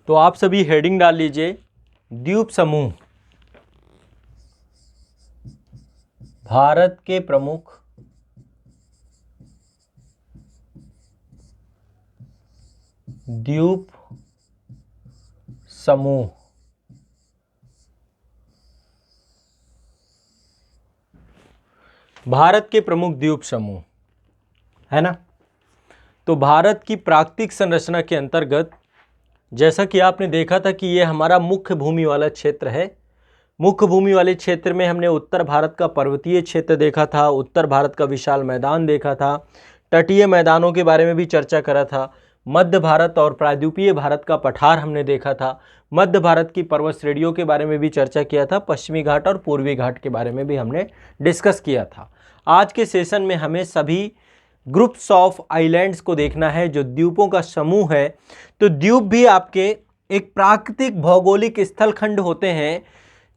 तो आप सभी हेडिंग डाल लीजिए, द्वीप समूह भारत के प्रमुख द्वीप समूह। भारत के प्रमुख द्वीप समूह, है ना। तो भारत की प्राकृतिक संरचना के अंतर्गत जैसा कि आपने देखा था कि ये हमारा मुख्य भूमि वाला क्षेत्र है। मुख्य भूमि वाले क्षेत्र में हमने उत्तर भारत का पर्वतीय क्षेत्र देखा था, उत्तर भारत का विशाल मैदान देखा था, तटीय मैदानों के बारे में भी चर्चा करा था, मध्य भारत और प्रायद्वीपीय भारत का पठार हमने देखा था, मध्य भारत की पर्वत श्रेणियों के बारे में भी चर्चा किया था, पश्चिमी घाट और पूर्वी घाट के बारे में भी हमने डिस्कस किया था। आज के सेशन में हमें सभी ग्रुप्स ऑफ आइलैंड्स को देखना है, जो द्वीपों का समूह है। तो द्वीप भी आपके एक प्राकृतिक भौगोलिक स्थलखंड होते हैं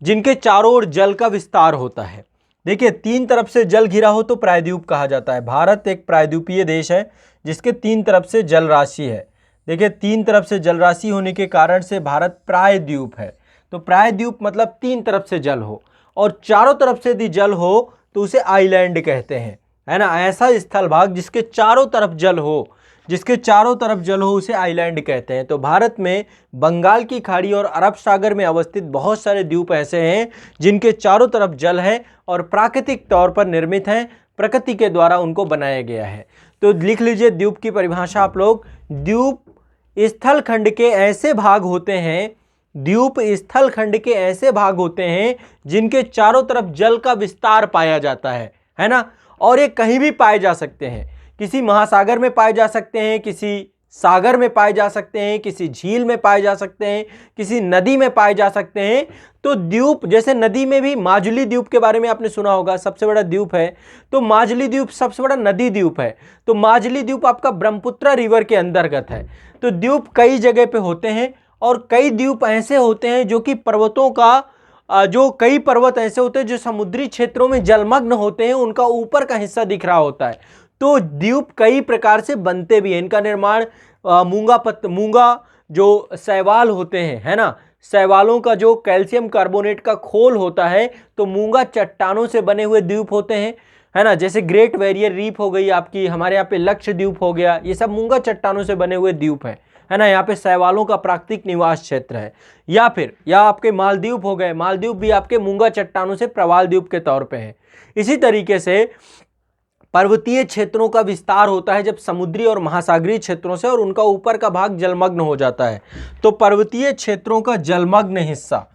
जिनके चारों ओर जल का विस्तार होता है। देखिए, तीन तरफ से जल घिरा हो तो प्रायद्वीप कहा जाता है। भारत एक प्रायद्वीपीय देश है जिसके तीन तरफ से जल राशि है। देखिए, तीन तरफ से जल राशि होने के कारण से भारत प्रायद्वीप है। तो प्रायद्वीप मतलब तीन तरफ से जल हो, और चारों तरफ से यदि जल हो तो उसे आइलैंड कहते हैं, है ना। ऐसा स्थल भाग जिसके चारों तरफ जल हो, जिसके चारों तरफ जल हो उसे आइलैंड कहते हैं। तो भारत में बंगाल की खाड़ी और अरब सागर में अवस्थित बहुत सारे द्वीप ऐसे हैं जिनके चारों तरफ जल है और प्राकृतिक तौर पर निर्मित हैं, प्रकृति के द्वारा उनको बनाया गया है। तो लिख लीजिए द्वीप की परिभाषा आप लोग। द्वीप स्थल खंड के ऐसे भाग होते हैं, द्वीप स्थल खंड के ऐसे भाग होते हैं जिनके चारों तरफ जल का विस्तार पाया जाता है ना। और ये कहीं भी पाए जा सकते हैं, किसी महासागर में पाए जा सकते हैं, किसी सागर में पाए जा सकते हैं, किसी झील में पाए जा सकते हैं, किसी नदी में पाए जा सकते हैं। तो द्वीप, जैसे नदी में भी माजुली द्वीप के बारे में आपने सुना होगा, सबसे बड़ा द्वीप है। तो माजुली द्वीप सबसे बड़ा नदी द्वीप है। तो माजुली द्वीप आपका ब्रह्मपुत्र रिवर के अंतर्गत है। तो द्वीप कई जगह पे होते हैं, और कई द्वीप ऐसे होते हैं जो कि पर्वतों का जो कई पर्वत ऐसे होते हैं जो समुद्री क्षेत्रों में जलमग्न होते हैं, उनका ऊपर का हिस्सा दिख रहा होता है। तो द्वीप कई प्रकार से बनते भी हैं। इनका निर्माण मूंगा जो शैवाल होते हैं, है ना, शैवालों का जो कैल्शियम कार्बोनेट का खोल होता है, तो मूंगा चट्टानों से बने हुए द्वीप होते हैं, है ना। जैसे ग्रेट बैरियर रीफ हो गई आपकी, हमारे यहाँ पे लक्षद्वीप हो गया, ये सब मूंगा चट्टानों से बने हुए द्वीप है ना। यहाँ पे शैवालों का प्राकृतिक निवास क्षेत्र है। या आपके मालदीव हो गए, मालदीव भी आपके मूंगा चट्टानों से प्रवाल द्वीप के तौर पे है। इसी तरीके से पर्वतीय क्षेत्रों का विस्तार होता है जब समुद्री और महासागरीय क्षेत्रों से, और उनका ऊपर का भाग जलमग्न हो जाता है। तो पर्वतीय क्षेत्रों का जलमग्न हिस्सा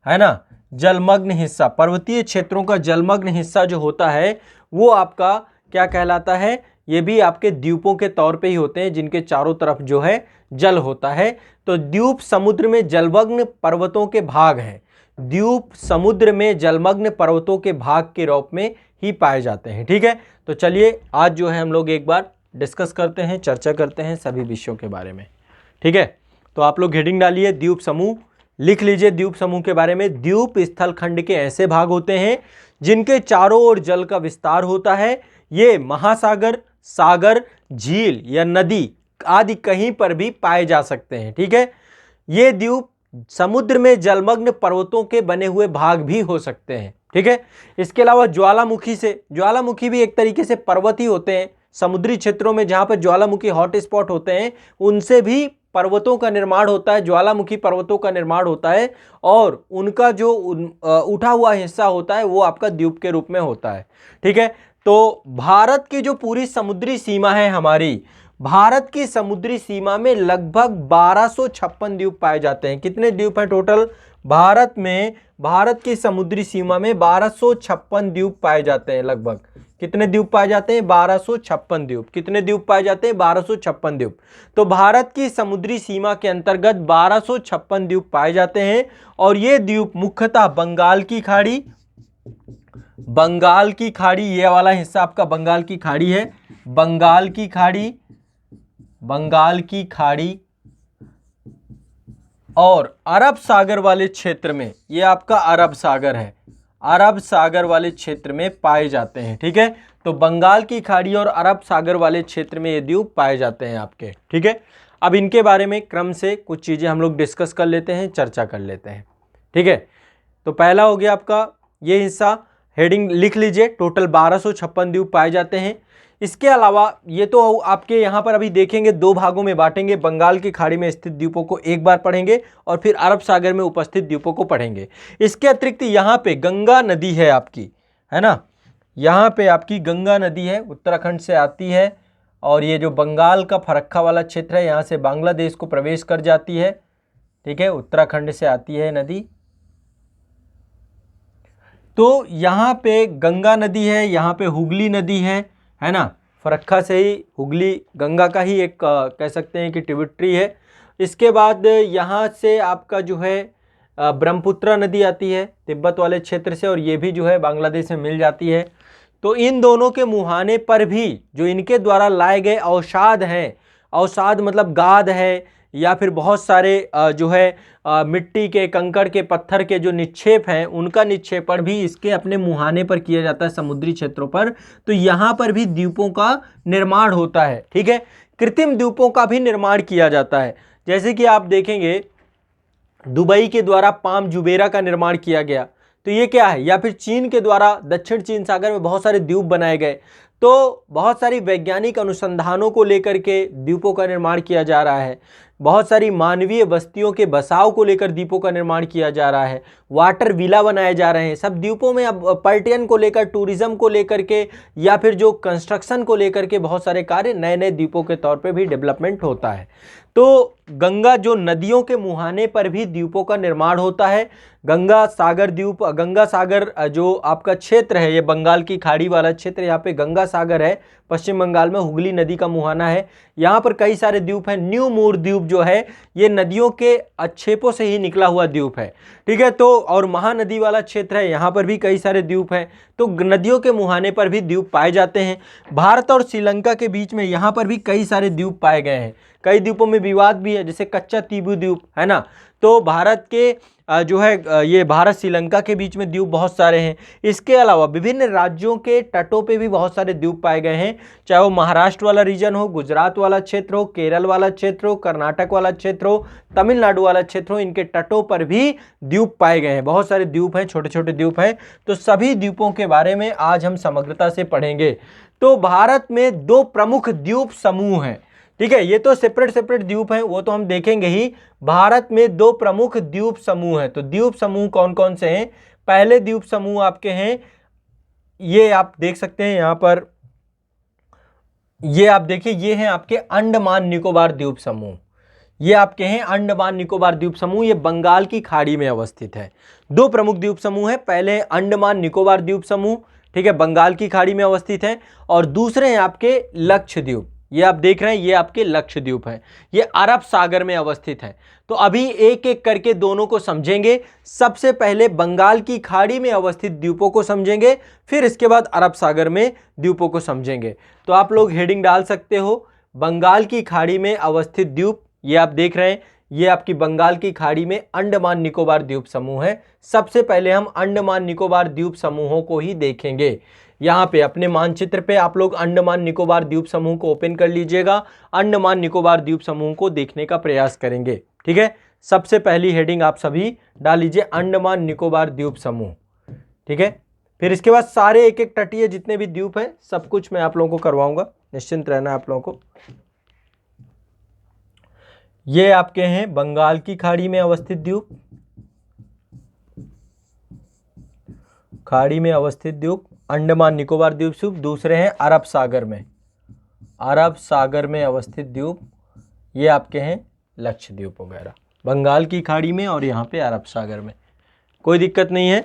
है ना, जलमग्न हिस्सा, पर्वतीय क्षेत्रों का जलमग्न हिस्सा जो होता है वो आपका क्या कहलाता है? ये भी आपके द्वीपों के तौर पे ही होते हैं जिनके चारों तरफ जो है जल होता है। तो द्वीप समुद्र में जलमग्न पर्वतों के भाग हैं। द्वीप समुद्र में जलमग्न पर्वतों के भाग के रूप में ही पाए जाते हैं। ठीक है, तो चलिए आज जो है हम लोग एक बार डिस्कस करते हैं, चर्चा करते हैं सभी विषयों के बारे में। ठीक है, तो आप लोग हेडिंग डालिए द्वीप समूह, लिख लीजिए द्वीप समूह के बारे में। द्वीप स्थल खंड के ऐसे भाग होते हैं जिनके चारों ओर जल का विस्तार होता है। ये महासागर, सागर, झील या नदी आदि कहीं पर भी पाए जा सकते हैं। ठीक है, ये द्वीप समुद्र में जलमग्न पर्वतों के बने हुए भाग भी हो सकते हैं। ठीक है, इसके अलावा ज्वालामुखी भी एक तरीके से पर्वत ही होते हैं। समुद्री क्षेत्रों में जहां पर ज्वालामुखी हॉट स्पॉट होते हैं, उनसे भी पर्वतों का निर्माण होता है, ज्वालामुखी पर्वतों का निर्माण होता है, और उनका जो उठा हुआ हिस्सा होता है वो आपका द्वीप के रूप में होता है। ठीक है, तो भारत की जो पूरी समुद्री सीमा है हमारी, भारत की समुद्री सीमा में लगभग 1256 द्वीप पाए जाते हैं। कितने द्वीप हैं टोटल भारत में? भारत की समुद्री सीमा में 1256 द्वीप पाए जाते हैं। लगभग कितने द्वीप पाए जाते हैं? 1256 द्वीप। कितने द्वीप पाए जाते हैं? 1256 द्वीप। तो भारत की समुद्री सीमा के अंतर्गत 1256 द्वीप पाए जाते हैं, और ये द्वीप मुख्यतः बंगाल की खाड़ी, ये वाला हिस्सा आपका बंगाल की खाड़ी है, बंगाल की खाड़ी और अरब सागर वाले क्षेत्र में, ये आपका अरब सागर है, अरब सागर वाले क्षेत्र में पाए जाते हैं। ठीक है, तो बंगाल की खाड़ी और अरब सागर वाले क्षेत्र में ये द्वीप पाए जाते हैं आपके। ठीक है, अब इनके बारे में क्रम से कुछ चीज़ें हम लोग डिस्कस कर लेते हैं, चर्चा कर लेते हैं। ठीक है, तो पहला हो गया आपका ये हिस्सा, हेडिंग लिख लीजिए, टोटल 1256 द्वीप पाए जाते हैं। इसके अलावा ये तो आपके यहाँ पर अभी देखेंगे, दो भागों में बांटेंगे, बंगाल की खाड़ी में स्थित द्वीपों को एक बार पढ़ेंगे और फिर अरब सागर में उपस्थित द्वीपों को पढ़ेंगे। इसके अतिरिक्त यहाँ पे गंगा नदी है आपकी, है ना, यहाँ पे आपकी गंगा नदी है, उत्तराखंड से आती है और ये जो बंगाल का फरक्का वाला क्षेत्र है यहाँ से बांग्लादेश को प्रवेश कर जाती है। ठीक है, उत्तराखंड से आती है नदी। तो यहाँ पे गंगा नदी है, यहाँ पे हुगली नदी है ना, फरक्का से ही हुगली गंगा का ही एक कह सकते हैं कि ट्रिब्यूटरी है। इसके बाद यहाँ से आपका जो है ब्रह्मपुत्र नदी आती है तिब्बत वाले क्षेत्र से और ये भी जो है बांग्लादेश में मिल जाती है। तो इन दोनों के मुहाने पर भी जो इनके द्वारा लाए गए अवसाद हैं, अवसाद मतलब गाद है या फिर बहुत सारे जो है मिट्टी के, कंकड़ के, पत्थर के जो निक्षेप हैं उनका निक्षेपण भी इसके अपने मुहाने पर किया जाता है समुद्री क्षेत्रों पर। तो यहाँ पर भी द्वीपों का निर्माण होता है। ठीक है, कृत्रिम द्वीपों का भी निर्माण किया जाता है, जैसे कि आप देखेंगे दुबई के द्वारा पाम जुबेरा का निर्माण किया गया, तो ये क्या है, या फिर चीन के द्वारा दक्षिण चीन सागर में बहुत सारे द्वीप बनाए गए। तो बहुत सारी वैज्ञानिक अनुसंधानों को लेकर के द्वीपों का निर्माण किया जा रहा है, बहुत सारी मानवीय बस्तियों के बसाव को लेकर द्वीपों का निर्माण किया जा रहा है, वाटर विला बनाए जा रहे हैं सब द्वीपों में। अब पर्यटन को लेकर, टूरिज्म को लेकर के या फिर जो कंस्ट्रक्शन को लेकर के बहुत सारे कार्य नए नए द्वीपों के तौर पे भी डेवलपमेंट होता है। तो गंगा जो नदियों के मुहाने पर भी द्वीपों का निर्माण होता है। गंगा सागर द्वीप, गंगा सागर जो आपका क्षेत्र है ये बंगाल की खाड़ी वाला क्षेत्र, यहाँ पे गंगा सागर है, पश्चिम बंगाल में हुगली नदी का मुहाना है, यहाँ पर कई सारे द्वीप हैं। न्यू मूर द्वीप जो है ये नदियों के अच्छेपों से ही निकला हुआ द्वीप है। ठीक है, तो और महानदी वाला क्षेत्र है, यहाँ पर भी कई सारे द्वीप हैं। तो नदियों के मुहाने पर भी द्वीप पाए जाते हैं। भारत और श्रीलंका के बीच में यहाँ पर भी कई सारे द्वीप पाए गए हैं। कई द्वीपों में विवाद भी है, जैसे कच्चा तीबू द्वीप है ना। तो भारत के जो है ये भारत श्रीलंका के बीच में द्वीप बहुत सारे हैं। इसके अलावा विभिन्न राज्यों के तटों पे भी बहुत सारे द्वीप पाए गए हैं, चाहे वो महाराष्ट्र वाला रीजन हो, गुजरात वाला क्षेत्र हो, केरल वाला क्षेत्र हो, कर्नाटक वाला क्षेत्र हो, तमिलनाडु वाला क्षेत्र हो, इनके तटों पर भी द्वीप पाए गए हैं। बहुत सारे द्वीप हैं, छोटे छोटे द्वीप हैं। तो सभी द्वीपों के बारे में आज हम समग्रता से पढ़ेंगे। तो भारत में दो प्रमुख द्वीप समूह हैं। ठीक है, ये तो सेपरेट सेपरेट द्वीप हैं, वो तो हम देखेंगे ही। भारत में दो प्रमुख द्वीप समूह हैं। तो द्वीप समूह कौन कौन से हैं? पहले द्वीप समूह आपके हैं, ये आप देख सकते हैं यहाँ पर, ये आप देखिए, ये हैं आपके अंडमान निकोबार द्वीप समूह। ये आपके हैं अंडमान निकोबार द्वीप समूह, ये बंगाल की खाड़ी में अवस्थित है। दो प्रमुख द्वीप समूह है, पहले अंडमान निकोबार द्वीप समूह, ठीक है, बंगाल की खाड़ी में अवस्थित है, और दूसरे हैं आपके लक्षद्वीप। ये आप देख रहे हैं, ये आपके लक्षद्वीप है, ये अरब सागर में अवस्थित है। तो अभी एक एक करके दोनों को समझेंगे। सबसे पहले बंगाल की खाड़ी में अवस्थित द्वीपों को समझेंगे, फिर इसके बाद अरब सागर में द्वीपों को समझेंगे। तो आप लोग हेडिंग डाल सकते हो, बंगाल की खाड़ी में अवस्थित द्वीप, ये आप देख रहे हैं, ये आपकी बंगाल की खाड़ी में अंडमान निकोबार द्वीप समूह है। सबसे पहले हम अंडमान निकोबार द्वीप समूहों को ही देखेंगे। यहाँ पे अपने मानचित्र पे आप लोग अंडमान निकोबार द्वीप समूह को ओपन कर लीजिएगा, अंडमान निकोबार द्वीप समूह को देखने का प्रयास करेंगे। ठीक है, सबसे पहली हेडिंग आप सभी डाल लीजिए, अंडमान निकोबार द्वीप समूह। ठीक है, फिर इसके बाद सारे एक एक तटीय जितने भी द्वीप हैं सब कुछ मैं आप लोगों को करवाऊंगा, निश्चिंत रहना आप लोगों को। ये आपके हैं बंगाल की खाड़ी में अवस्थित द्वीप, खाड़ी में अवस्थित द्वीप अंडमान निकोबार द्वीप समूह। दूसरे हैं अरब सागर में, अरब सागर में अवस्थित द्वीप, ये आपके हैं लक्षद्वीप वगैरह, बंगाल की खाड़ी में और यहाँ पे अरब सागर में। कोई दिक्कत नहीं है।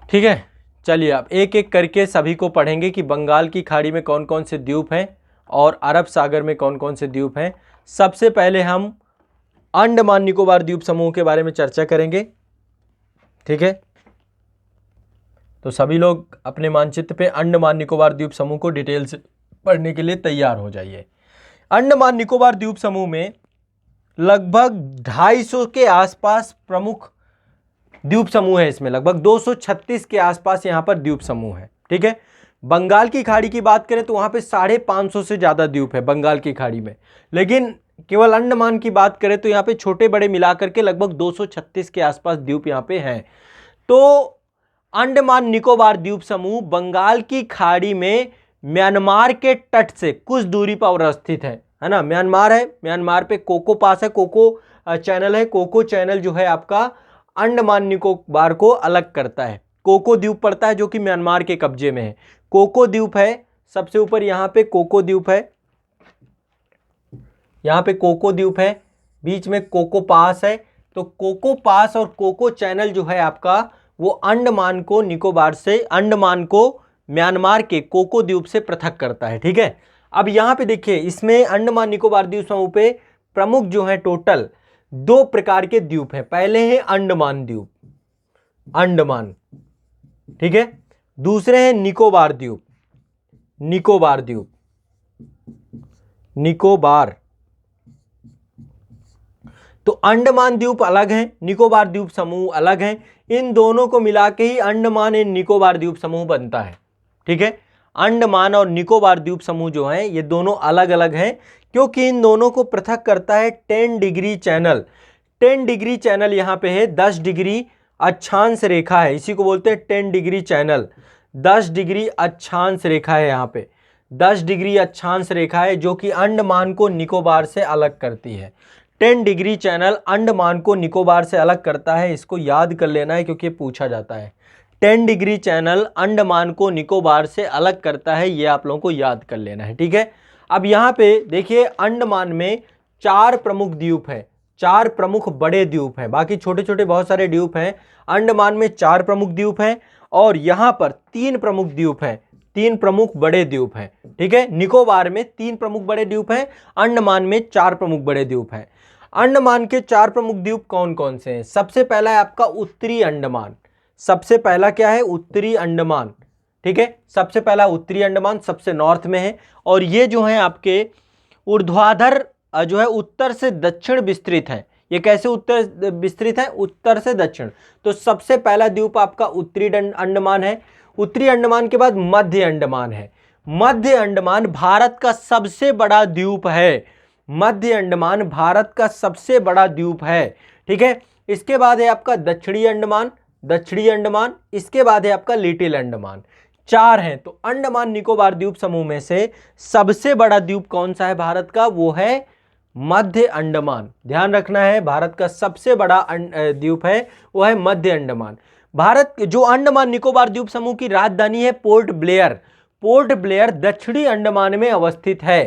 ठीक है, चलिए आप एक एक करके सभी को पढ़ेंगे कि बंगाल की खाड़ी में कौन कौन से द्वीप हैं और अरब सागर में कौन कौन से द्वीप हैं। सबसे पहले हम अंडमान निकोबार द्वीप समूह के बारे में चर्चा करेंगे। ठीक है, तो सभी लोग अपने मानचित्र पे अंडमान निकोबार द्वीप समूह को डिटेल से पढ़ने के लिए तैयार हो जाइए। अंडमान निकोबार द्वीप समूह में लगभग 250 के आसपास प्रमुख द्वीप समूह है। इसमें लगभग 236 के आसपास यहाँ पर द्वीप समूह है। ठीक है, बंगाल की खाड़ी की बात करें तो वहाँ पे 550 से ज़्यादा द्वीप है बंगाल की खाड़ी में। लेकिन केवल अंडमान की बात करें तो यहाँ पे छोटे बड़े मिलाकर के लगभग 236 के आसपास द्वीप यहाँ पे हैं। तो अंडमान निकोबार द्वीप समूह बंगाल की खाड़ी में म्यांमार के तट से कुछ दूरी पर अवस्थित है ना। म्यांमार है, म्यांमार पे कोको पास है, कोको चैनल है। कोको चैनल जो है आपका अंडमान निकोबार को अलग करता है। कोको द्वीप पड़ता है जो कि म्यांमार के कब्जे में है। कोको द्वीप है सबसे ऊपर, यहाँ पे कोको द्वीप है, यहाँ पे कोको द्वीप है, बीच में कोको पास है। तो कोको पास और कोको चैनल जो है आपका वो अंडमान को निकोबार से, अंडमान को म्यांमार के कोको द्वीप से पृथक करता है। ठीक है, अब यहाँ पे देखिए इसमें अंडमान निकोबार द्वीप समूह पे प्रमुख जो है टोटल 2 प्रकार के द्वीप हैं। पहले है अंडमान द्वीप, अंडमान, ठीक है। दूसरे हैं निकोबार द्वीप, निकोबार द्वीप, निकोबार। तो अंडमान द्वीप अलग है, निकोबार द्वीप समूह अलग है। इन दोनों को मिला के ही अंडमान एंड निकोबार द्वीप समूह बनता है। ठीक है, अंडमान और निकोबार द्वीप समूह जो है ये दोनों अलग अलग हैं, क्योंकि इन दोनों को पृथक करता है 10 डिग्री चैनल। 10 डिग्री चैनल यहाँ पे है, 10 डिग्री अक्षांश रेखा है, इसी को बोलते हैं 10 डिग्री चैनल। 10 डिग्री अक्षांश रेखा है यहाँ पे, 10 डिग्री अक्षांश रेखा है जो कि अंडमान को निकोबार से अलग करती है। 10 डिग्री चैनल अंडमान को निकोबार से अलग करता है, इसको याद कर लेना है क्योंकि पूछा जाता है। 10 डिग्री चैनल अंडमान को निकोबार से अलग करता है, ये आप लोगों को याद कर लेना है। ठीक है, अब यहाँ पे देखिए अंडमान में 4 प्रमुख द्वीप है, 4 प्रमुख बड़े द्वीप हैं, बाकी छोटे छोटे बहुत सारे द्वीप हैं। अंडमान में 4 प्रमुख द्वीप हैं और यहाँ पर 3 प्रमुख द्वीप हैं, 3 प्रमुख बड़े द्वीप हैं। ठीक है, निकोबार में 3 प्रमुख बड़े द्वीप हैं, अंडमान में 4 प्रमुख बड़े द्वीप हैं। अंडमान के 4 प्रमुख द्वीप कौन कौन से हैं? सबसे पहला है आपका उत्तरी अंडमान, सबसे पहला क्या है? उत्तरी अंडमान। ठीक है, सबसे पहला उत्तरी अंडमान सबसे नॉर्थ में है और ये जो है आपके ऊर्ध्वाधर जो है उत्तर से दक्षिण विस्तृत है। ये कैसे उत्तर विस्तृत है? उत्तर से दक्षिण। तो सबसे पहला द्वीप आपका उत्तरी अंडमान है। उत्तरी अंडमान के बाद मध्य अंडमान है। मध्य अंडमान भारत का सबसे बड़ा द्वीप है, मध्य अंडमान भारत का सबसे बड़ा द्वीप है। ठीक है, इसके बाद है आपका दक्षिणी अंडमान, दक्षिणी अंडमान, इसके बाद है आपका लिटिल अंडमान। 4 हैं। तो अंडमान निकोबार द्वीप समूह में से सबसे बड़ा द्वीप कौन सा है भारत का? वो है मध्य अंडमान। ध्यान रखना है, भारत का सबसे बड़ा द्वीप है वो है मध्य अंडमान। भारत जो अंडमान निकोबार द्वीप समूह की राजधानी है पोर्ट ब्लेयर। पोर्ट ब्लेयर दक्षिणी अंडमान में अवस्थित है।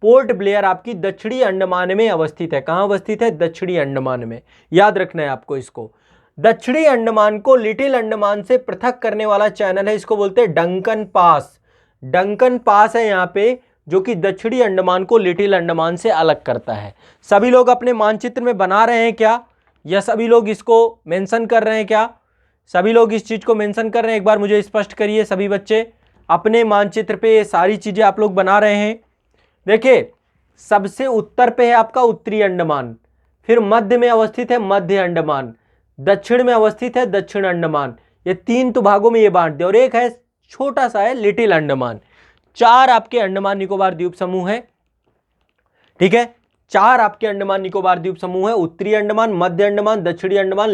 पोर्ट ब्लेयर आपकी दक्षिणी अंडमान में अवस्थित है। कहां अवस्थित है? दक्षिणी अंडमान में। याद रखना है आपको इसको। दक्षिणी अंडमान को लिटिल अंडमान से पृथक करने वाला चैनल है, इसको बोलते हैं डंकन पास। डंकन पास है यहाँ पे जो कि दक्षिणी अंडमान को लिटिल अंडमान से अलग करता है। सभी लोग अपने मानचित्र में बना रहे हैं क्या, या सभी लोग इसको मेंशन कर रहे हैं क्या? सभी लोग इस चीज को मेंशन कर रहे हैं? एक बार मुझे स्पष्ट करिए सभी बच्चे, अपने मानचित्र पे ये सारी चीजें आप लोग बना रहे हैं? देखिए सबसे उत्तर पे है आपका उत्तरी अंडमान, फिर मध्य में अवस्थित है मध्य अंडमान, दक्षिण में अवस्थित है दक्षिण अंडमान। ये 3 तो भागों में ये बांट दिया और एक है छोटा सा है लिटिल अंडमान। 4 आपके अंडमान निकोबार द्वीप समूह है। ठीक है, 4 आपके अंडमान निकोबार द्वीप समूह है, उत्तरी अंडमान, मध्य अंडमान, दक्षिणी अंडमान,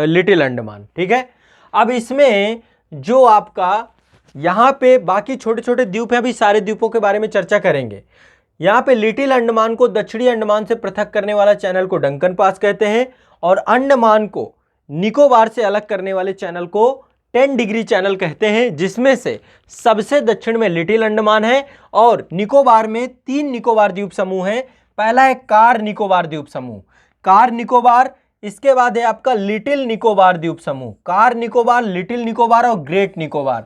लिटिल अंडमान। ठीक है, अब इसमें जो आपका यहाँ पे बाकी छोटे छोटे द्वीप हैं, अभी सारे द्वीपों के बारे में चर्चा करेंगे। यहाँ पे लिटिल अंडमान को दक्षिणी अंडमान से पृथक करने वाला चैनल को डंकन पास कहते हैं और अंडमान को निकोबार से अलग करने वाले चैनल को 10 डिग्री चैनल कहते हैं, जिसमें से सबसे दक्षिण में लिटिल अंडमान है और निकोबार में 3 निकोबार द्वीप समूह हैं। पहला है कार निकोबार द्वीप समूह, कार निकोबार, इसके बाद है आपका लिटिल निकोबार द्वीप समूह, कार निकोबार, लिटिल निकोबार और ग्रेट निकोबार।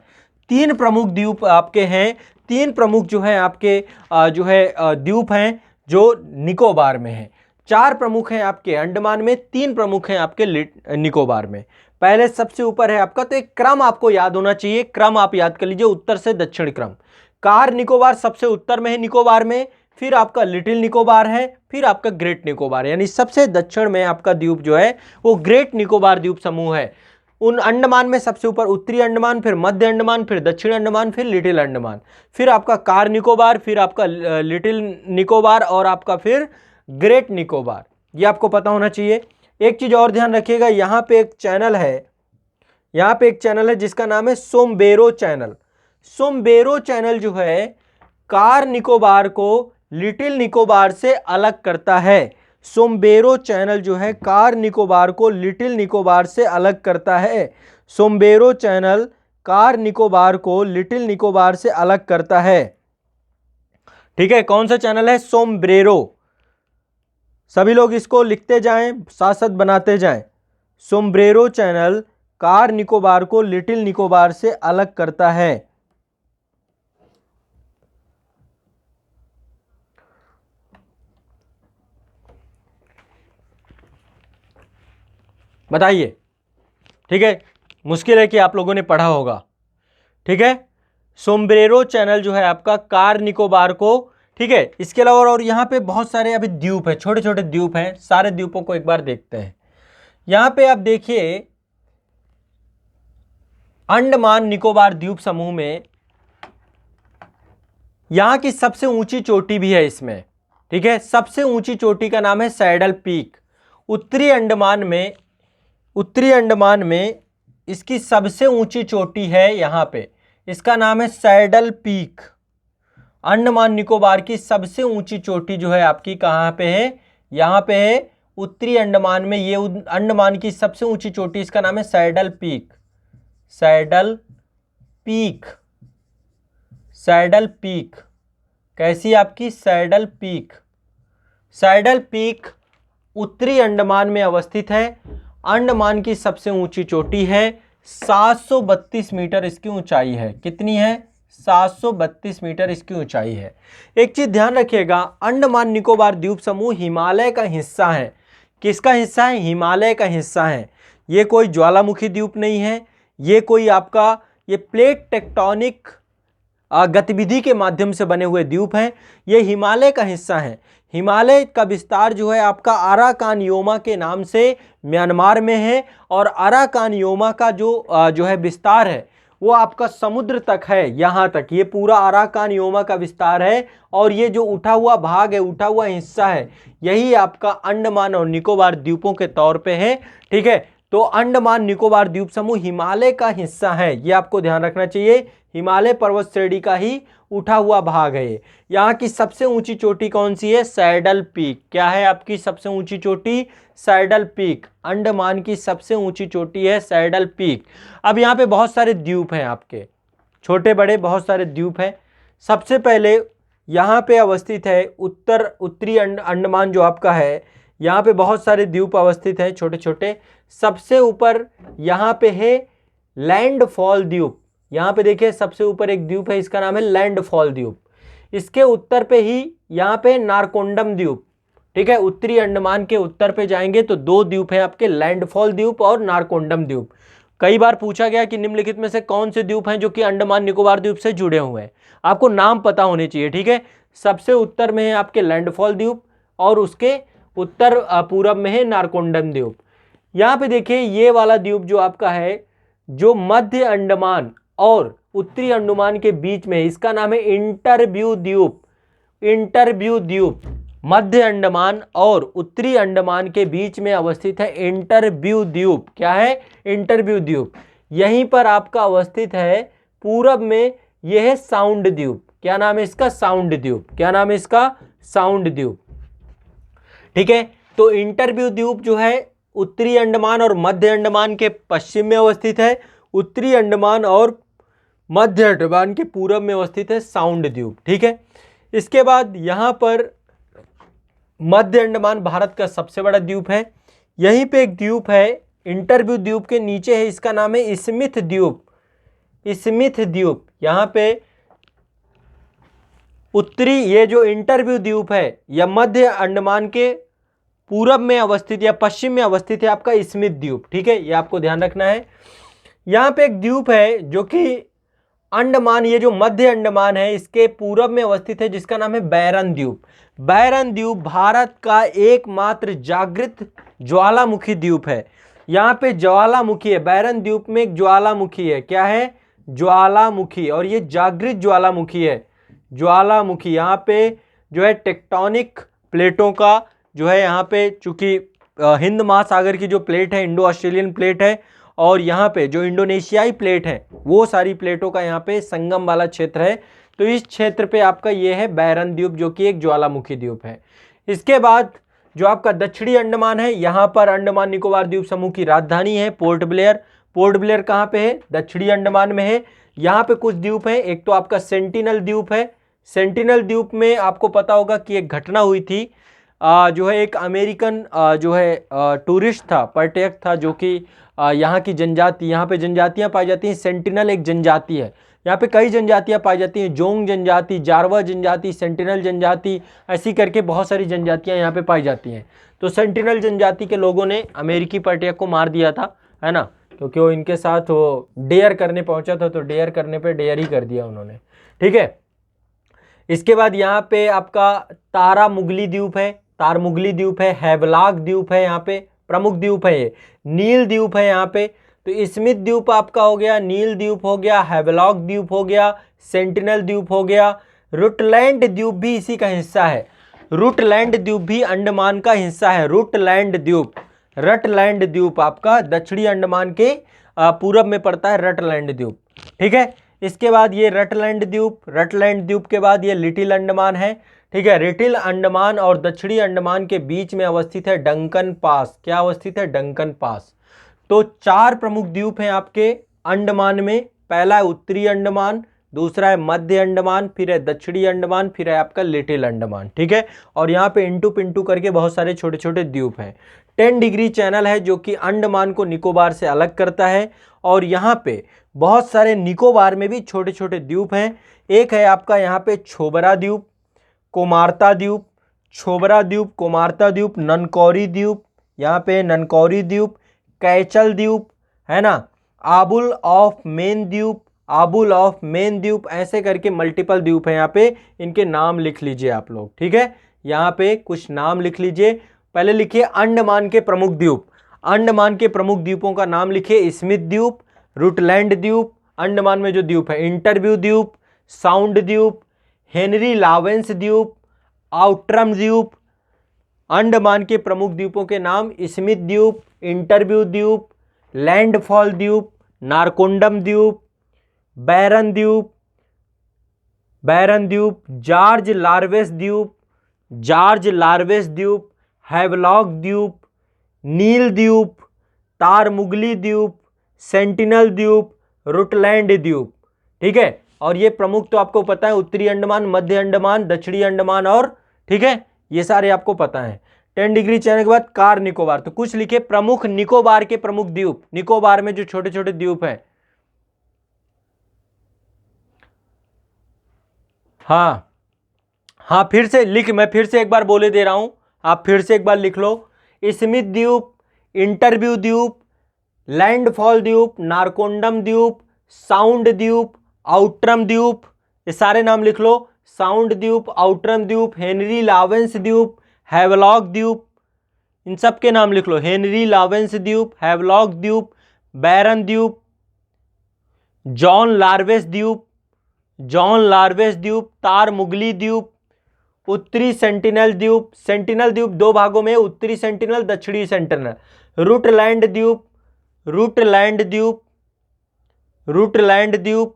3 प्रमुख द्वीप आपके हैं, 3 प्रमुख जो है आपके जो है द्वीप हैं जो निकोबार में हैं। 4 प्रमुख हैं आपके अंडमान में, 3 प्रमुख हैं आपके निकोबार में। पहले सबसे ऊपर है आपका, तो एक क्रम आपको याद होना चाहिए, क्रम आप याद कर लीजिए, उत्तर से दक्षिण क्रम। कार निकोबार सबसे उत्तर में है निकोबार में, फिर आपका लिटिल निकोबार है, फिर आपका ग्रेट निकोबार, यानी सबसे दक्षिण में आपका द्वीप जो है वो ग्रेट निकोबार द्वीप समूह है। उन अंडमान में सबसे ऊपर उत्तरी अंडमान, फिर मध्य अंडमान, फिर दक्षिण अंडमान, फिर लिटिल अंडमान, फिर आपका कार निकोबार, फिर आपका लिटिल निकोबार और आपका फिर ग्रेट निकोबार। ये आपको पता होना चाहिए। एक चीज और ध्यान रखिएगा, यहाँ पे एक चैनल है, यहाँ पे एक चैनल है जिसका नाम है सोमबेरो चैनल। सोमबेरो चैनल जो है कार निकोबार को लिटिल निकोबार से अलग करता है। सोमबेरो चैनल जो है कार निकोबार को लिटिल निकोबार से अलग करता है। सोमबेरो चैनल कार निकोबार को लिटिल निकोबार से अलग करता है। ठीक है, कौन सा चैनल है? सोमब्रेरो। सभी लोग इसको लिखते जाएं, साथ साथ बनाते जाएं। सोमब्रेरो चैनल कार निकोबार को लिटिल निकोबार से अलग करता है। बताइए। ठीक है, मुश्किल है कि आप लोगों ने पढ़ा होगा। ठीक है, सोमब्रेरो चैनल जो है आपका कार निकोबार को, ठीक है, इसके अलावा और यहाँ पे बहुत सारे अभी द्वीप है, छोटे छोटे द्वीप हैं। सारे द्वीपों को एक बार देखते हैं। यहाँ पे आप देखिए अंडमान निकोबार द्वीप समूह में यहाँ की सबसे ऊंची चोटी भी है इसमें। ठीक है, सबसे ऊंची चोटी का नाम है सैडल पीक। उत्तरी अंडमान में इसकी सबसे ऊंची चोटी है यहाँ पे, इसका नाम है सैडल पीक। अंडमान निकोबार की सबसे ऊंची चोटी जो है आपकी कहाँ पे है? यहाँ पे है उत्तरी अंडमान में। ये अंडमान की सबसे ऊंची चोटी, इसका नाम है saddle peak. Saddle peak, saddle peak कैसी आपकी? Saddle peak. सैडल पीक उत्तरी अंडमान में अवस्थित है। अंडमान की सबसे ऊंची चोटी है, 732 मीटर इसकी ऊंचाई है। कितनी है? 732 मीटर इसकी ऊंचाई है। एक चीज ध्यान रखिएगा, अंडमान निकोबार द्वीप समूह हिमालय का हिस्सा है। किसका हिस्सा है? हिमालय का हिस्सा है। ये कोई ज्वालामुखी द्वीप नहीं है, ये कोई आपका ये प्लेट टेक्टोनिक गतिविधि के माध्यम से बने हुए द्वीप हैं। ये हिमालय का हिस्सा है। हिमालय का विस्तार जो है आपका अराकान योमा के नाम से म्यांमार में है, और अराकान योमा का जो है विस्तार है वो आपका समुद्र तक है, यहाँ तक। ये पूरा अराकान योमा का विस्तार है, और ये जो उठा हुआ भाग है, उठा हुआ हिस्सा है, यही आपका अंडमान और निकोबार द्वीपों के तौर पे है। ठीक है, तो अंडमान निकोबार द्वीप समूह हिमालय का हिस्सा है, ये आपको ध्यान रखना चाहिए। हिमालय पर्वत श्रेणी का ही उठा हुआ भाग है। यहाँ की सबसे ऊंची चोटी कौन सी है? Saddle peak. क्या है आपकी सबसे ऊंची चोटी? Saddle peak. अंडमान की सबसे ऊंची चोटी है सैडल पीक। अब यहाँ पे बहुत सारे द्वीप हैं आपके, छोटे बड़े बहुत सारे द्वीप हैं। सबसे पहले यहाँ पे अवस्थित है उत्तरी अंडमान जो आपका है, यहाँ पे बहुत सारे द्वीप अवस्थित हैं छोटे छोटे। सबसे ऊपर यहाँ पे है लैंडफॉल द्वीप। यहाँ पे देखिए सबसे ऊपर एक द्वीप है, इसका नाम है लैंडफॉल द्वीप। इसके उत्तर पे ही यहाँ पे नारकोंडम द्वीप। ठीक है, उत्तरी अंडमान के उत्तर पे जाएंगे तो दो द्वीप हैं आपके, लैंडफॉल द्वीप और नारकोंडम द्वीप। कई बार पूछा गया कि निम्नलिखित में से कौन से द्वीप हैं जो कि अंडमान निकोबार द्वीप से जुड़े हुए हैं। आपको नाम पता होने चाहिए। ठीक है, सबसे उत्तर में है आपके लैंडफॉल द्वीप, और उसके उत्तर पूरब में है नारकोंडम द्वीप। यहाँ पे देखिए ये वाला द्वीप जो आपका है, जो मध्य अंडमान और उत्तरी अंडमान के बीच में, इसका नाम है इंटरव्यू द्वीप। इंटरव्यू द्वीप मध्य अंडमान और उत्तरी अंडमान के बीच में अवस्थित है इंटरव्यू द्वीप। क्या है? इंटरव्यू द्वीप। यहीं पर आपका अवस्थित है पूरब में, यह है साउंड द्वीप। क्या नाम है इसका? साउंड द्वीप। क्या नाम है इसका? साउंड द्वीप। ठीक है, तो इंटरव्यू द्वीप जो है उत्तरी अंडमान और मध्य अंडमान के पश्चिम में अवस्थित है। उत्तरी अंडमान और मध्य अंडमान के पूरब में अवस्थित है साउंड द्वीप। ठीक है, इसके बाद यहाँ पर मध्य अंडमान भारत का सबसे बड़ा द्वीप है। यहीं पे एक द्वीप है इंटरव्यू द्वीप के नीचे है, इसका नाम है स्मिथ द्वीप। स्मिथ द्वीप। यहाँ पे उत्तरी, ये जो इंटरव्यू द्वीप है या मध्य अंडमान के पूरब में अवस्थित या पश्चिम में अवस्थित है आपका स्मिथ द्वीप। ठीक है, ये आपको ध्यान रखना है। यहाँ पे एक द्वीप है जो कि अंडमान, ये जो मध्य अंडमान है इसके पूरब में अवस्थित है, जिसका नाम है बैरन द्वीप। बैरन द्वीप भारत का एकमात्र जागृत ज्वालामुखी द्वीप है। यहाँ पे ज्वालामुखी है, बैरन द्वीप में एक ज्वालामुखी है। क्या है? ज्वालामुखी। और ये जागृत ज्वालामुखी है, ज्वालामुखी। यहाँ पे जो है टेक्टोनिक प्लेटों का जो है, यहाँ पे चूंकि हिंद महासागर की जो प्लेट है, इंडो ऑस्ट्रेलियन प्लेट है, और यहाँ पे जो इंडोनेशियाई प्लेट है, वो सारी प्लेटों का यहाँ पे संगम वाला क्षेत्र है। तो इस क्षेत्र पे आपका ये है बैरन द्वीप, जो कि एक ज्वालामुखी द्वीप है। इसके बाद जो आपका दक्षिणी अंडमान है, यहाँ पर अंडमान निकोबार द्वीप समूह की राजधानी है पोर्ट ब्लेयर। पोर्ट ब्लेयर कहाँ पे है? दक्षिणी अंडमान में है। यहाँ पे कुछ द्वीप है, एक तो आपका सेंटिनल द्वीप है। सेंटिनल द्वीप में आपको पता होगा कि एक घटना हुई थी, जो है एक अमेरिकन जो है टूरिस्ट था, पर्यटक था, जो कि यहाँ की जनजाति, यहाँ पे जनजातियाँ पाई जाती हैं। सेंटिनल एक जनजाति है, यहाँ पे कई जनजातियाँ पाई जाती हैं, जोंग जनजाति, जारवा जनजाति, सेंटिनल जनजाति, ऐसी करके बहुत सारी जनजातियाँ यहाँ पे पाई जाती हैं। तो सेंटिनल जनजाति के लोगों ने अमेरिकी पर्यटक को मार दिया था, है ना, क्योंकि वो इनके साथ वो डेयर करने पहुंचा था, तो डेयर करने पे डेयर ही कर दिया उन्होंने। ठीक है। इसके बाद यहाँ पे आपका तारामुगली द्वीप है, तारमुगली द्वीप है, हैवलॉक द्वीप है, यहाँ पे प्रमुख द्वीप है। ये नील द्वीप है यहाँ पे। तो स्मिथ द्वीप आपका हो गया, नील द्वीप हो गया, हैवलॉक द्वीप हो गया, सेंटिनल द्वीप हो गया। रुटलैंड द्वीप भी इसी का हिस्सा है। रुटलैंड द्वीप भी अंडमान का हिस्सा है। रुटलैंड द्वीप, रटलैंड द्वीप आपका दक्षिणी अंडमान के पूरब में पड़ता है, रटलैंड द्वीप। ठीक है। इसके बाद ये रटलैंड द्वीप, रटलैंड द्वीप के बाद ये लिटिल अंडमान है। ठीक है। लिटिल अंडमान और दक्षिणी अंडमान के बीच में अवस्थित है डंकन पास। क्या अवस्थित है? Duncan pass. तो 4 प्रमुख द्वीप हैं आपके अंडमान में। पहला है उत्तरी अंडमान, दूसरा है मध्य अंडमान, फिर है दक्षिणी अंडमान, फिर है आपका लिटिल अंडमान। ठीक है। और यहाँ पे इंटू पिंटू करके बहुत सारे छोटे छोटे द्वीप हैं। 10 डिग्री चैनल है, जो कि अंडमान को निकोबार से अलग करता है। और यहाँ पे बहुत सारे निकोबार में भी छोटे छोटे द्वीप हैं। एक है आपका यहाँ पे छोबरा द्वीप, कोमारता द्वीप, छोबरा द्वीप, कोमारता द्वीप, ननकौरी द्वीप, यहाँ पे ननकौरी द्वीप, कैचल द्वीप, है ना, आबुल ऑफ मेन द्वीप, आबुल ऑफ मेन द्वीप, ऐसे करके मल्टीपल द्वीप है यहाँ पे। इनके नाम लिख लीजिए आप लोग। ठीक है। यहाँ पे कुछ नाम लिख लीजिए। पहले लिखिए अंडमान के प्रमुख द्वीप। अंडमान के प्रमुख द्वीपों का नाम लिखिए। स्मिथ द्वीप, रुटलैंड द्वीप, अंडमान में जो द्वीप है, इंटरव्यू द्वीप, साउंड द्वीप, हेनरी लावेंस द्वीप, आउट्रम द्वीप। अंडमान के प्रमुख द्वीपों के नाम स्मिथ द्वीप, इंटरव्यू द्वीप, लैंडफॉल द्वीप, नारकोंडम द्वीप, बैरन द्वीप, बैरन द्वीप, जॉर्ज लार्वेस द्वीप, जॉर्ज लार्वेस द्वीप, हैवलॉक द्वीप, नील द्वीप, तारमुगली द्वीप, सेंटिनल द्वीप, रुटलैंड द्वीप। ठीक है। और ये प्रमुख तो आपको पता है, उत्तरी अंडमान, मध्य अंडमान, दक्षिणी अंडमान, और ठीक है, ये सारे आपको पता है। 10 डिग्री चैनल के बाद कार निकोबार। तो कुछ लिखे प्रमुख निकोबार के प्रमुख द्वीप, निकोबार में जो छोटे छोटे द्वीप हैं। हाँ हाँ, फिर से लिख, मैं फिर से एक बार बोले दे रहा हूं, आप फिर से एक बार लिख लो। स्मिथ द्वीप, इंटरव्यू द्वीप, लैंडफॉल द्वीप, नारकोंडम द्वीप, साउंड द्वीप, आउट्रम द्वीप, ये सारे नाम लिख लो। साउंड द्वीप, आउट्रम द्वीप, हेनरी लावेंस द्वीप, हैवलॉक द्वीप, इन सब के नाम लिख लो। हेनरी लावेंस द्वीप, हैवलॉक द्वीप, बैरन द्वीप, जॉन लार्वेस द्वीप, जॉन लार्वेस द्वीप, तारमुगली द्वीप, उत्तरी सेंटिनल द्वीप। सेंटिनल द्वीप 2 भागों में, उत्तरी सेंटिनल, दक्षिणी सेंटिनल। रुटलैंड द्वीप, रुटलैंड द्वीप, रुटलैंड द्वीप।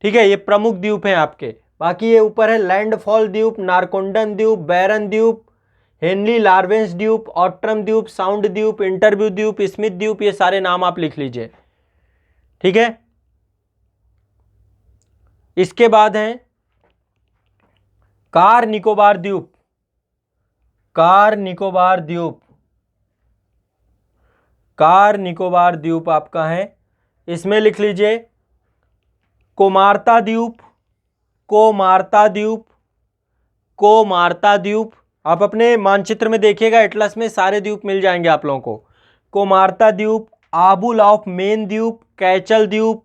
ठीक है। ये प्रमुख द्वीप हैं आपके। बाकी ये ऊपर है लैंडफॉल द्वीप, नारकोंडम द्वीप, बैरन द्वीप, हेनरी लार्वेंस द्वीप, ऑट्रम द्वीप, साउंड द्वीप, इंटरव्यू द्वीप, स्मिथ द्वीप, ये सारे नाम आप लिख लीजिए। ठीक है। इसके बाद है कार निकोबार द्वीप, कार निकोबार द्वीप, कार निकोबार द्वीप आपका है। इसमें लिख लीजिए कोमारता द्वीप, कोमारता द्वीप, कोमारता द्वीप। आप अपने मानचित्र में देखिएगा, एटलस में सारे द्वीप मिल जाएंगे आप लोगों को। कोमारता द्वीप, आबुल ऑफ मेन द्वीप, कैचल द्वीप,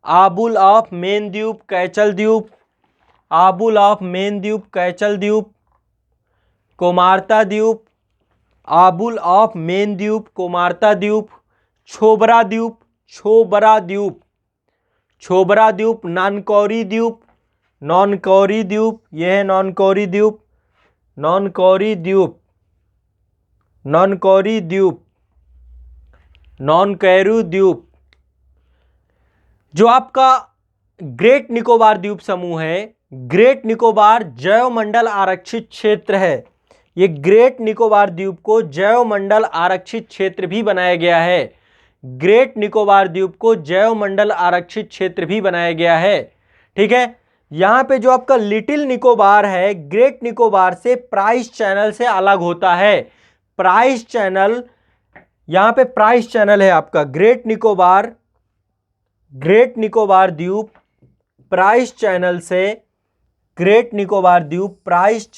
आबुल ऑफ मेन द्वीप, कैचल द्वीप, आबुल ऑफ मेन द्वीप, कैचल द्वीप, कोमारता द्वीप, आबुल ऑफ मेन द्वीप, कोमारता द्वीप, छोबरा द्वीप, छोबरा द्वीप, छोबरा द्वीप, नानकौरी द्वीप, नौनकौरी द्वीप, यह है नौनकौरी द्वीप, नौनकौरी द्वीप, नौनकौरी द्वीप, नौनकैरू द्वीप। जो आपका ग्रेट निकोबार द्वीप समूह है, ग्रेट निकोबार जैवमंडल आरक्षित क्षेत्र है। ये ग्रेट निकोबार द्वीप को जैवमंडल आरक्षित क्षेत्र भी बनाया गया है। ग्रेट निकोबार द्वीप को जैवमंडल आरक्षित क्षेत्र भी बनाया गया है। ठीक है, यहां पे जो आपका लिटिल निकोबार है, ग्रेट निकोबार से प्राइस चैनल से अलग होता है। प्राइस चैनल, यहां पे प्राइस चैनल है आपका ग्रेट निकोबार, ग्रेट निकोबार द्वीप प्राइस चैनल से, ग्रेट निकोबार द्वीप प्राइस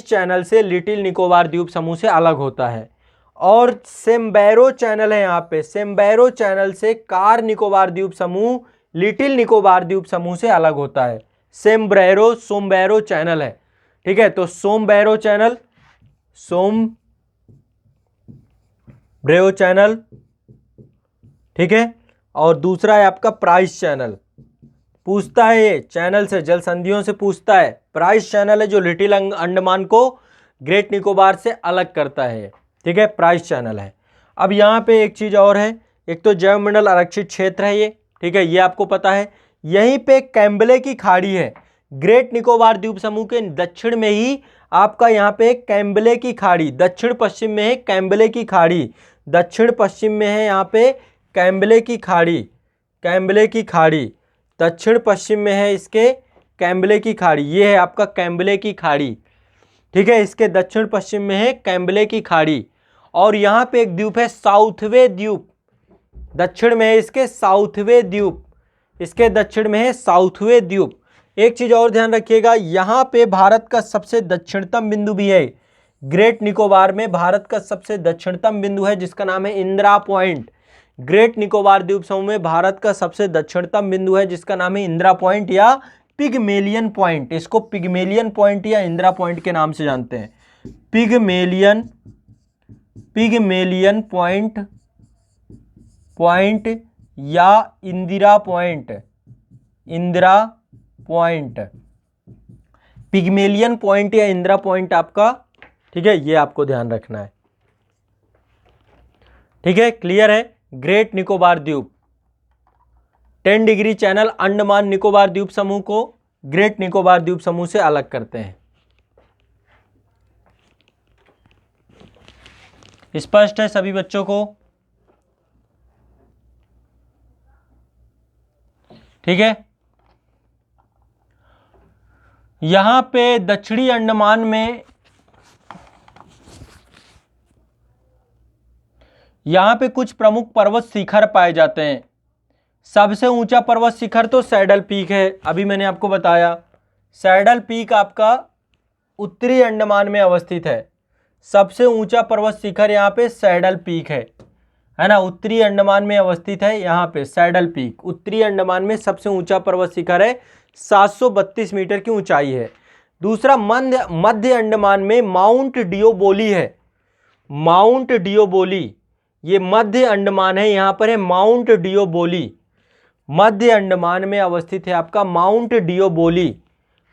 चैनल से लिटिल निकोबार द्वीप समूह से अलग होता है। और सेम्बेरो चैनल है यहाँ पे, सेम्बेरो चैनल से कार निकोबार द्वीप समूह लिटिल निकोबार द्वीप समूह से अलग होता है। सोमबेरो चैनल है। ठीक है, तो सोमबेरो चैनल, सोमब्रेओ चैनल, ठीक है। और दूसरा है आपका प्राइस चैनल। पूछता है ये चैनल से, जल संधियों से पूछता है। प्राइस चैनल है जो लिटिल अंडमान को ग्रेट निकोबार से अलग करता है। ठीक है, प्राइस चैनल है। अब यहाँ पे एक चीज और है, एक तो जैवमंडल आरक्षित क्षेत्र है ये, ठीक है, ये आपको पता है। यहीं पे कैम्बले की खाड़ी है। ग्रेट निकोबार द्वीप समूह के दक्षिण में ही आपका यहाँ पे कैम्बले की खाड़ी, दक्षिण पश्चिम में है कैम्बले की खाड़ी, दक्षिण पश्चिम में है यहाँ पे कैम्बले की खाड़ी, कैम्बले की खाड़ी, दक्षिण पश्चिम में है इसके कैम्बले की खाड़ी। ये है आपका कैम्बले की खाड़ी। ठीक है, इसके दक्षिण पश्चिम में है कैम्बले की खाड़ी। और यहाँ पे एक द्वीप है साउथवे द्वीप, दक्षिण में है इसके साउथवे द्वीप, इसके दक्षिण में है साउथवे द्वीप। एक चीज और ध्यान रखिएगा, यहाँ पे भारत का सबसे दक्षिणतम बिंदु भी है। ग्रेट निकोबार में भारत का सबसे दक्षिणतम बिंदु है जिसका नाम है इंदिरा पॉइंट। ग्रेट निकोबार द्वीप समूह में भारत का सबसे दक्षिणतम बिंदु है जिसका नाम है इंदिरा पॉइंट या पिगमेलियन पॉइंट। इसको पिगमेलियन पॉइंट या इंदिरा पॉइंट के नाम से जानते हैं। पिगमेलियन पॉइंट या Indira point, Indira point, Pygmalion point या इंदिरा पॉइंट आपका, ठीक है, ये आपको ध्यान रखना है। ठीक है, क्लियर है। ग्रेट निकोबार द्वीप 10 डिग्री चैनल अंडमान निकोबार द्वीप समूह को ग्रेट निकोबार द्वीप समूह से अलग करते हैं। स्पष्ट है सभी बच्चों को? ठीक है, यहां पे दक्षिणी अंडमान में, यहां पे कुछ प्रमुख पर्वत शिखर पाए जाते हैं। सबसे ऊंचा पर्वत शिखर तो सैडल पीक है, अभी मैंने आपको बताया। सैडल पीक आपका उत्तरी अंडमान में अवस्थित है। सबसे ऊंचा पर्वत शिखर यहाँ पे सैडल पीक है ना, उत्तरी अंडमान में अवस्थित है। यहाँ पे सैडल पीक उत्तरी अंडमान में सबसे ऊंचा पर्वत शिखर है, 732 मीटर की ऊंचाई है। दूसरा मध्य अंडमान में माउंट डियोबोली है। माउंट डियोबोली, ये मध्य अंडमान है, यहाँ पर है माउंट डियोबोली। मध्य अंडमान में अवस्थित है आपका माउंट डियोबोली।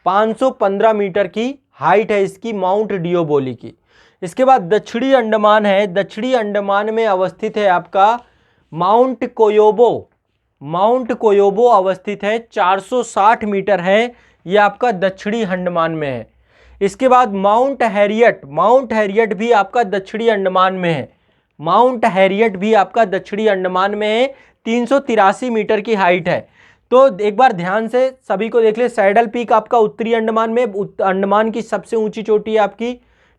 515 मीटर की हाइट है इसकी, माउंट डियोबोली की। इसके बाद दक्षिणी अंडमान है। दक्षिणी अंडमान में अवस्थित है आपका माउंट कोयोबो। माउंट कोयोबो अवस्थित है, 460 मीटर है, यह आपका दक्षिणी अंडमान में है। इसके बाद माउंट हैरियट, माउंट हैरियट भी आपका दक्षिणी अंडमान में है। माउंट हैरियट भी आपका दक्षिणी अंडमान में है, 383 मीटर की हाइट है। तो एक बार ध्यान से सभी को देख ले। सैडल पीक आपका उत्तरी अंडमान में, अंडमान की सबसे ऊंची चोटी है आपकी,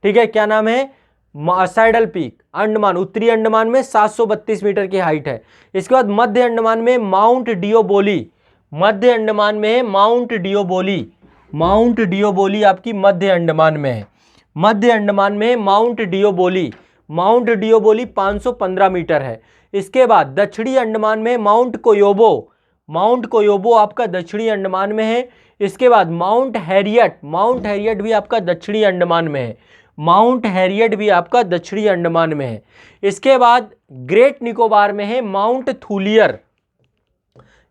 ठीक है, क्या नाम है, सैडल पीक, अंडमान, उत्तरी अंडमान में 732 मीटर की हाइट है। इसके बाद मध्य अंडमान में माउंट डियोबोली, मध्य अंडमान में है माउंट डियोबोली। माउंट डियोबोली आपकी मध्य अंडमान में है। मध्य अंडमान में माउंट डियोबोली, माउंट डियोबोली 515 मीटर है। इसके बाद दक्षिणी अंडमान में माउंट कोयोबो, माउंट कोयोबो आपका दक्षिणी अंडमान में है। इसके बाद माउंट हैरियट, माउंट हैरियट भी आपका दक्षिणी अंडमान में है। माउंट हैरियट भी आपका दक्षिणी अंडमान में है। इसके बाद ग्रेट निकोबार में है माउंट थुलियर।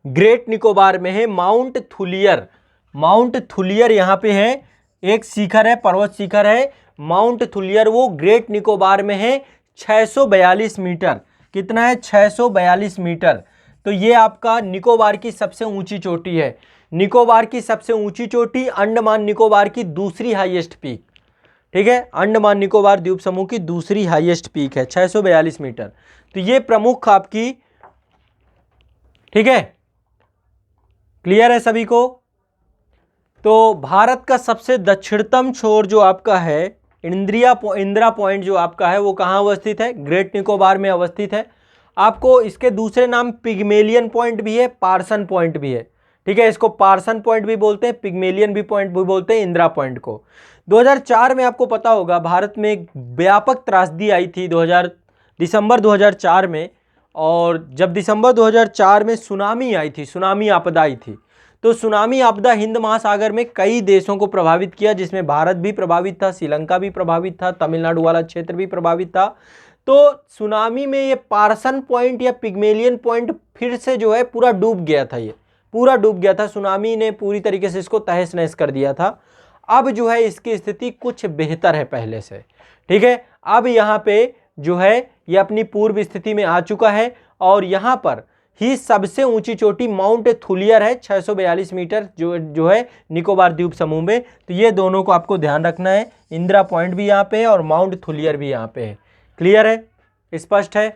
ग्रेट निकोबार में है माउंट थुलियर। माउंट थुलियर यहाँ पे है, एक शिखर है, पर्वत शिखर है माउंट थुलियर, वो ग्रेट निकोबार में है। 642 मीटर, कितना है? 642 मीटर। तो ये आपका निकोबार की सबसे ऊंची चोटी है। निकोबार की सबसे ऊंची चोटी, अंडमान निकोबार की दूसरी हाईएस्ट पीक, ठीक है, अंडमान निकोबार द्वीप समूह की दूसरी हाईएस्ट पीक है 642 मीटर। तो ये प्रमुख आपकी, ठीक है, क्लियर है सभी को? तो भारत का सबसे दक्षिणतम छोर जो आपका है इंदिरा पॉइंट जो आपका है वो कहाँ अवस्थित है? ग्रेट निकोबार में अवस्थित है। आपको इसके दूसरे नाम पिग्मेलियन पॉइंट भी है, पार्सन पॉइंट भी है, ठीक है, इसको पार्सन पॉइंट भी बोलते हैं, पिग्मेलियन भी पॉइंट भी बोलते हैं, इंदिरा पॉइंट को। 2004 में आपको पता होगा भारत में एक व्यापक त्रासदी आई थी दिसंबर 2004 में, और जब दिसंबर 2004 में सुनामी आई थी, सुनामी आपदा आई थी, तो सुनामी आपदा हिंद महासागर में कई देशों को प्रभावित किया, जिसमें भारत भी प्रभावित था, श्रीलंका भी प्रभावित था, तमिलनाडु वाला क्षेत्र भी प्रभावित था। तो सुनामी में ये पार्सन पॉइंट या पिग्मेलियन पॉइंट फिर से जो है पूरा डूब गया था, ये पूरा डूब गया था, सुनामी ने पूरी तरीके से इसको तहस नहस कर दिया था। अब जो है इसकी स्थिति कुछ बेहतर है पहले से, ठीक है, अब यहाँ पे जो है ये अपनी पूर्व स्थिति में आ चुका है, और यहाँ पर ही सबसे ऊंची चोटी माउंट थुलियर है 642 मीटर जो है निकोबार द्वीप समूह में। तो ये दोनों को आपको ध्यान रखना है, इंदिरा पॉइंट भी यहाँ पे है और माउंट थुलियर भी यहाँ पे है। क्लियर है? स्पष्ट है?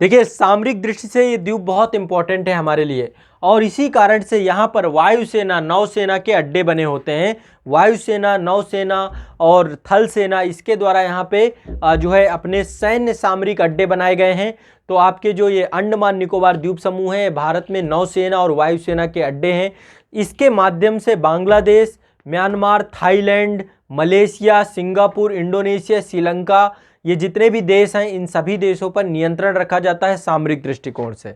देखिए, सामरिक दृष्टि से ये द्वीप बहुत इंपॉर्टेंट है हमारे लिए, और इसी कारण से यहाँ पर वायुसेना नौसेना के अड्डे बने होते हैं। वायुसेना, नौसेना और थल सेना, इसके द्वारा यहाँ पे जो है अपने सैन्य सामरिक अड्डे बनाए गए हैं। तो आपके जो ये अंडमान निकोबार द्वीप समूह है, भारत में नौसेना और वायुसेना के अड्डे हैं। इसके माध्यम से Bangladesh, Myanmar, Thailand, Malaysia, Singapore, Indonesia, Sri Lanka, ये जितने भी देश हैं, इन सभी देशों पर नियंत्रण रखा जाता है सामरिक दृष्टिकोण से।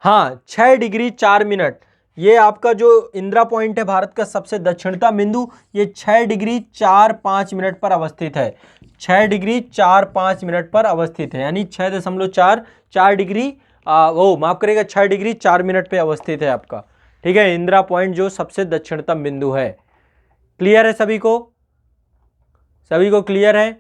हाँ, 6 डिग्री 4 मिनट, ये आपका जो इंदिरा पॉइंट है भारत का सबसे दक्षिणतम बिंदु, ये 6 डिग्री 4-5 मिनट पर अवस्थित है। 6 डिग्री 4-5 मिनट पर अवस्थित है, यानी 6.4 डिग्री माफ करेगा 6 डिग्री 4 मिनट पे अवस्थित है आपका, ठीक है, इंदिरा पॉइंट जो सबसे दक्षिणतम बिंदु है। क्लियर है सभी को? सभी को क्लियर है?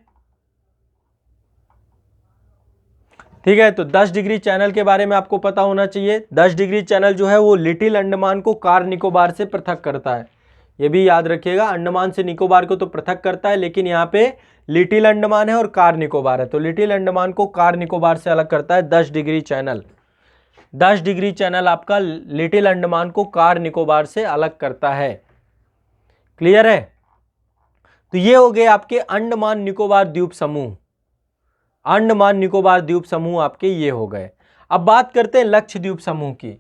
ठीक है, तो 10 डिग्री चैनल के बारे में आपको पता होना चाहिए। 10 डिग्री चैनल जो है वो लिटिल अंडमान को कार निकोबार से पृथक करता है, ये भी याद रखिएगा। अंडमान से निकोबार को तो पृथक करता है, लेकिन यहाँ पे लिटिल अंडमान है और कार निकोबार है, तो लिटिल अंडमान को कार निकोबार से अलग करता है 10 डिग्री चैनल। 10 डिग्री चैनल आपका लिटिल अंडमान को कार निकोबार से अलग करता है। क्लियर है? तो ये हो गए आपके अंडमान निकोबार द्वीप समूह। अंडमान निकोबार द्वीप समूह आपके ये हो गए। अब बात करते हैं लक्षद्वीप समूह की।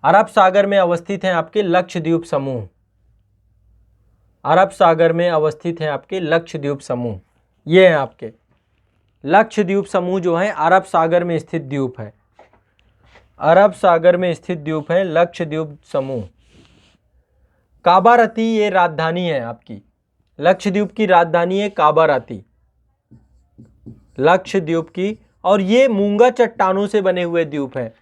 अरब सागर में अवस्थित हैं आपके लक्षद्वीप समूह। अरब सागर में अवस्थित हैं आपके लक्षद्वीप समूह, ये हैं आपके लक्षद्वीप समूह जो है अरब सागर में स्थित द्वीप है। अरब सागर में स्थित द्वीप है लक्षद्वीप समूह। काबारती ये राजधानी है आपकी, लक्षद्वीप की राजधानी है काबारती, लक्षद्वीप की। और ये मूंगा चट्टानों से बने हुए द्वीप हैं,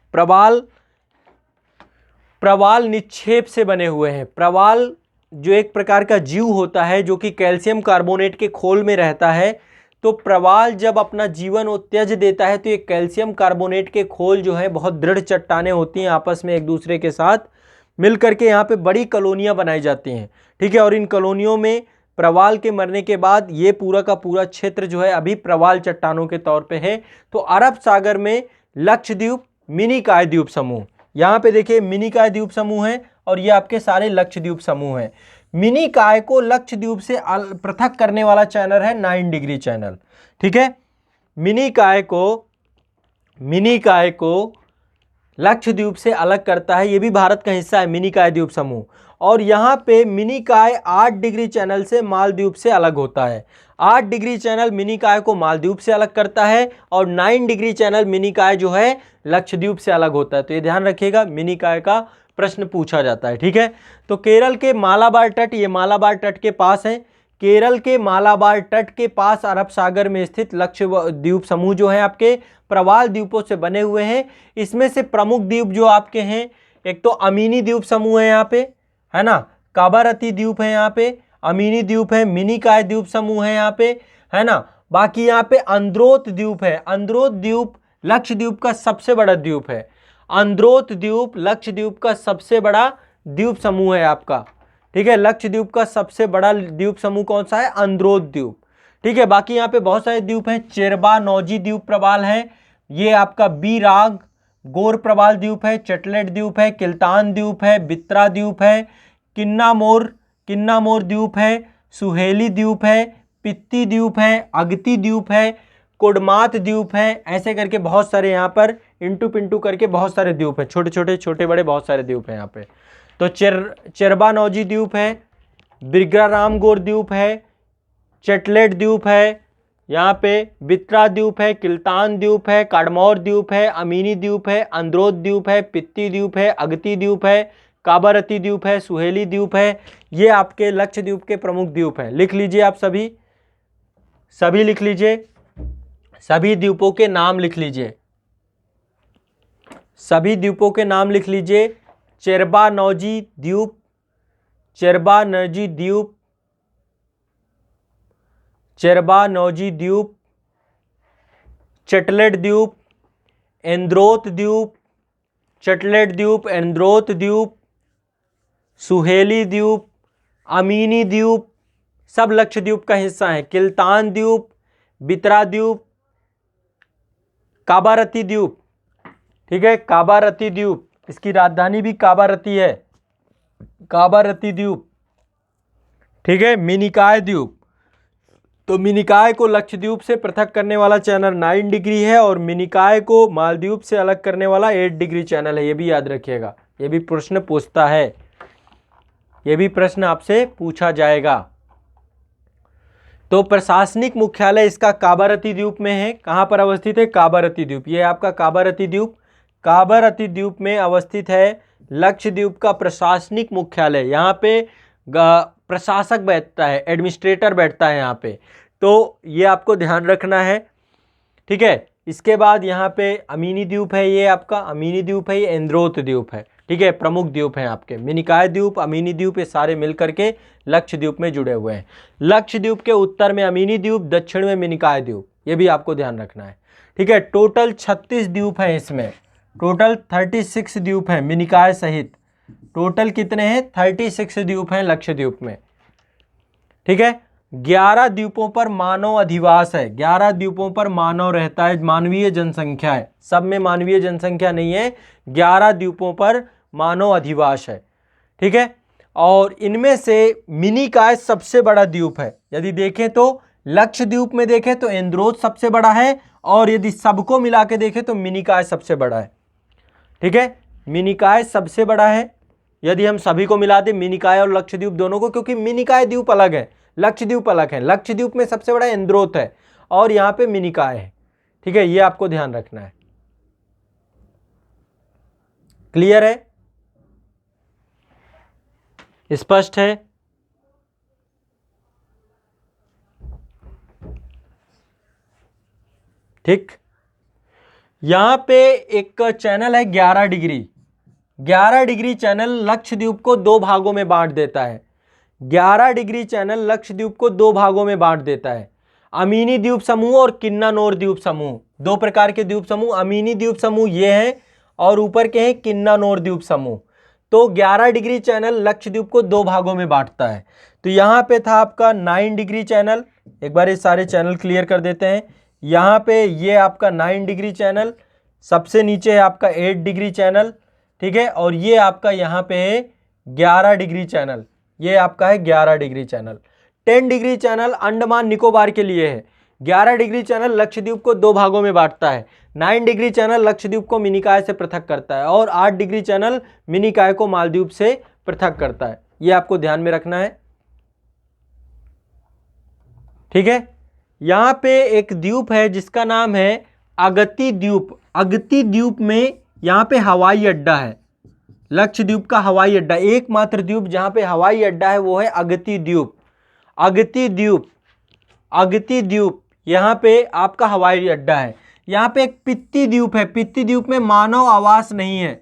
प्रवाल निक्षेप से बने हुए हैं। प्रवाल जो एक प्रकार का जीव होता है जो कि कैल्शियम कार्बोनेट के खोल में रहता है, तो प्रवाल जब अपना जीवन वो त्यज देता है तो ये कैल्शियम कार्बोनेट के खोल जो है बहुत दृढ़ चट्टानें होती हैं, आपस में एक दूसरे के साथ मिल करके यहाँ पे बड़ी कॉलोनियाँ बनाई जाती हैं, ठीक है। और इन कॉलोनियों में प्रवाल के मरने के बाद ये पूरा का पूरा क्षेत्र जो है अभी प्रवाल चट्टानों के तौर पे है। तो अरब सागर में लक्षद्वीप मिनिकॉय द्वीप समूह, यहाँ पे देखिए मिनिकॉय द्वीप समूह है और ये आपके सारे लक्षद्वीप समूह हैं। मिनिकॉय को लक्षद्वीप से पृथक करने वाला चैनल है 9 डिग्री चैनल, ठीक है। मिनिकॉय को लक्षद्वीप से अलग करता है, ये भी भारत का हिस्सा है मिनिकॉय द्वीप समूह। और यहाँ पे मिनिकॉय 8 डिग्री चैनल से मालदीव से अलग होता है। 8 डिग्री चैनल मिनिकॉय को मालदीव से अलग करता है और 9 डिग्री चैनल मिनिकॉय जो है लक्षद्वीप से अलग होता है। तो ये ध्यान रखिएगा, मिनिकॉय का प्रश्न पूछा जाता है, ठीक है। तो केरल के मालाबार तट, ये मालाबार तट के पास है। केरल के मालाबार तट के पास अरब सागर में स्थित लक्षद्वीप समूह जो है आपके प्रवाल द्वीपों से बने हुए हैं। इसमें से प्रमुख द्वीप जो आपके हैं, एक तो अमीनी द्वीप समूह है यहाँ पे, है ना, काबारती द्वीप है यहाँ पे, अमीनी द्वीप है, मिनिकॉय द्वीप समूह है यहाँ पे, है ना। बाकी यहाँ पे अंद्रोथ द्वीप है। अंद्रोथ द्वीप लक्षद्वीप का सबसे बड़ा द्वीप है। अंद्रोथ द्वीप लक्षद्वीप का सबसे बड़ा द्वीप समूह है आपका, ठीक है। लक्षद्वीप का सबसे बड़ा द्वीप समूह कौन सा है? अंद्रोथ द्वीप, ठीक है। बाकी यहाँ पे बहुत सारे द्वीप हैं। चेरबा नौजी द्वीप प्रवाल है, ये आपका बीराग गोर प्रवाल द्वीप है, चटलेट द्वीप है, किल्तान द्वीप है, बित्रा द्वीप है, किन्नामोर द्वीप है, सुहेली द्वीप है, पित्ती द्वीप है, अगती द्वीप है, कोडमात द्वीप है। ऐसे करके बहुत सारे यहाँ पर इंटू पिंटू करके बहुत सारे द्वीप हैं, छोटे बड़े बहुत सारे द्वीप हैं यहाँ पे। तो चेरबा नौजी द्वीप है, बिग्राराम गोर द्वीप है, चटलेट द्वीप है, यहाँ पे बित्रा द्वीप है, किल्तान द्वीप है, काडमौर द्वीप है, अमीनी द्वीप है, अंद्रोथ द्वीप है, पित्ती द्वीप है, अगती द्वीप है, काबारती द्वीप है, सुहेली द्वीप है। ये आपके लक्षद्वीप के प्रमुख द्वीप हैं। लिख लीजिए आप सभी लिख लीजिए, सभी द्वीपों के नाम लिख लीजिए, सभी द्वीपों के नाम लिख लीजिए। चेरबा नौजी द्वीप, चेरबा नौजी द्वीप, चेरबा नौजी द्वीप, चटलेट द्वीप, अंद्रोथ द्वीप, चटलेट द्वीप, अंद्रोथ द्वीप, सुहेली द्वीप, अमीनी द्वीप, सब लक्षद्वीप का हिस्सा है। किल्तान द्वीप, बित्रा द्वीप, काबारती द्वीप, ठीक है, काबारती द्वीप, इसकी राजधानी भी काबारती है, काबारती द्वीप, ठीक है। मिनिकॉय द्वीप, तो मिनिकॉय को लक्षद्वीप से पृथक करने वाला चैनल 9 डिग्री है और मिनिकॉय को मालदीव से अलग करने वाला 8 डिग्री चैनल है। ये भी याद रखिएगा, ये भी प्रश्न पूछता है, ये भी प्रश्न आपसे पूछा जाएगा। तो प्रशासनिक मुख्यालय इसका काबारती द्वीप में है। कहाँ पर अवस्थित है? काबारती द्वीप। ये आपका काबारती द्वीप, काबारती द्वीप में अवस्थित है लक्षद्वीप का प्रशासनिक मुख्यालय। यहाँ पे प्रशासक बैठता है, एडमिनिस्ट्रेटर बैठता है यहाँ पे, तो ये आपको ध्यान रखना है, ठीक है। इसके बाद यहाँ पे अमीनी द्वीप है, ये आपका अमीनी द्वीप है, ये अंद्रोथ द्वीप है, ठीक है। प्रमुख द्वीप हैं आपके मिनिकॉय द्वीप, अमीनी द्वीप, ये सारे मिल करके लक्षद्वीप में जुड़े हुए हैं। लक्षद्वीप के उत्तर में अमीनी द्वीप, दक्षिण में मिनिकॉय द्वीप, ये भी आपको ध्यान रखना है, ठीक है। टोटल 36 द्वीप हैं इसमें, टोटल 36 द्वीप हैं मिनिकॉय सहित। टोटल कितने हैं? 36 द्वीप हैं लक्षद्वीप में, ठीक है। 11 द्वीपों पर मानव अधिवास है, 11 द्वीपों पर मानव रहता है, मानवीय जनसंख्या है। सब में मानवीय जनसंख्या नहीं है, 11 द्वीपों पर मानव अधिवास है, ठीक है। और इनमें से मिनिकॉय सबसे बड़ा द्वीप है। यदि देखें तो लक्षद्वीप में देखें तो अंद्रोथ सबसे बड़ा है, और यदि सबको मिला के देखें तो मिनिकॉय सबसे बड़ा है, ठीक है। मिनिकॉय सबसे बड़ा है यदि हम सभी को मिला दें, मिनिकॉय और लक्षद्वीप दोनों को, क्योंकि मिनिकॉय द्वीप अलग है, लक्षद्वीप अलग है। लक्षद्वीप में सबसे बड़ा अंद्रोथ है और यहाँ पे मिनिकॉय है, ठीक है। ये आपको ध्यान रखना है। क्लियर है? स्पष्ट है? ठीक। यहां पे एक चैनल है 11 डिग्री। 11 डिग्री चैनल लक्षद्वीप को 2 भागों में बांट देता है। 11 डिग्री चैनल लक्षद्वीप को 2 भागों में बांट देता है। अमीनी द्वीप समूह और किन्नानौर द्वीप समूह, 2 प्रकार के द्वीप समूह। अमीनी द्वीप समूह ये हैं और ऊपर के हैं किन्नानौर द्वीप समूह। तो 11 डिग्री चैनल लक्षद्वीप को 2 भागों में बांटता है। तो यहाँ पे था आपका 9 डिग्री चैनल। एक बार ये सारे चैनल क्लियर कर देते हैं। यहाँ पे ये आपका 9 डिग्री चैनल, सबसे नीचे है आपका 8 डिग्री चैनल, ठीक है। और ये आपका यहाँ पे है 11 डिग्री चैनल, ये आपका है 11 degree channel. 10 degree channel Andaman Nicobar के लिए है। 11 डिग्री चैनल लक्षद्वीप को 2 भागों में बांटता है। 9 डिग्री चैनल लक्षद्वीप को मिनिकॉय से पृथक करता है और 8 डिग्री चैनल मिनिकॉय को मालदीव से पृथक करता है। ये आपको ध्यान में रखना है, ठीक है। यहाँ पे एक द्वीप है जिसका नाम है अगती द्वीप। अगती द्वीप में यहाँ पे हवाई अड्डा है, लक्षद्वीप का हवाई अड्डा। एकमात्र द्वीप जहाँ पे हवाई अड्डा है वो है अगती द्वीप। अगती द्वीप, अगती द्वीप यहाँ पे आपका हवाई अड्डा है। यहाँ पे एक पित्ती द्वीप है, पित्ती द्वीप में मानव आवास नहीं है,